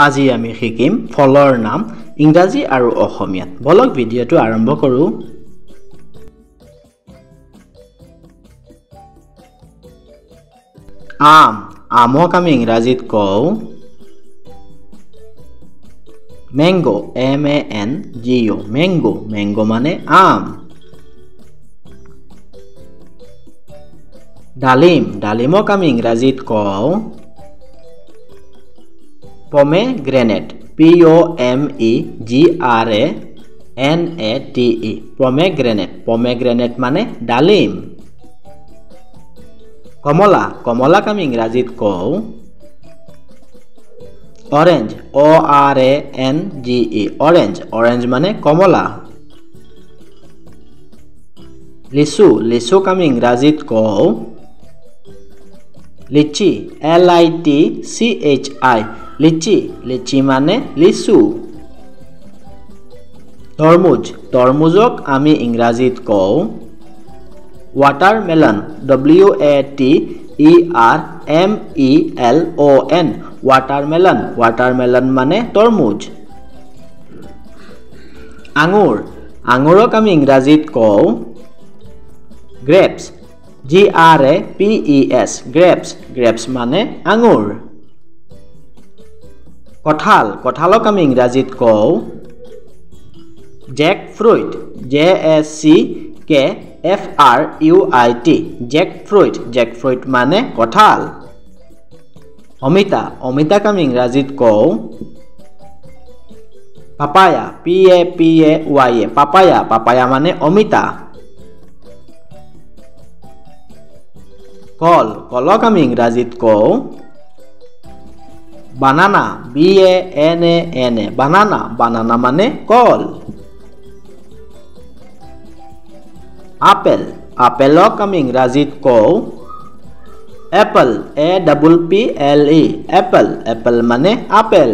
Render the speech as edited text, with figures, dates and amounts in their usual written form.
আজি আমি শিকিম ফলৰ নাম ইংৰাজী আৰু অসমীয়াত বলক ভিডিঅটো আৰম্ভ কৰো আম আমক আমি ইংৰাজীত কওঁ ম্যাঙ্গো M-A-N-G-O ম্যাঙ্গো ম্যাঙ্গো মানে আম ডালিম ডালিমক আমি ইংৰাজীত কওঁ pomegranate P-O-M-E-G-R-A-N-A-T-E pomegranate pomegranate মানে ডালিম কমলা কমলাক আমি ইংৰাজীত কওঁ orange O-R-A-N-G-E orange orange মানে কমলা লিচু লিচুক আমি ইংৰাজীত কওঁ লিচি L-I-T-C-H-I লিচি লিচি মানে লিচু তৰমুজ তৰমুজক আমি ইংৰাজীত কওঁ watermelon W-A-T-E-R-M-E-L-O-N watermelon watermelon মানে তৰমুজ আঙুৰ আঙুৰক আমি ইংৰাজীত কওঁ grapes G-R-A-P-E-S grapes grapes মানে আঙুৰ কঁঠাল কঁঠালক আমি ইংৰাজীত কওঁ jackfruit J-A-C-K-F-R-U-I-T jackfruit jackfruit মানে কঁঠাল অমিতা অমিতাক আমি ইংৰাজীত কওঁ পাপায়া P-A-P-A-Y-A পাপায়া পাপায়া মানে অমিতা কল কলক আমি ইংৰাজীত কওঁ বানানা B-A-N-A-N-A বানানা বানানা মানে কল আপেল আপেলক আমি ইংৰাজীত কওঁ এপল A-P-P-L-E এপল এপল মানে আপেল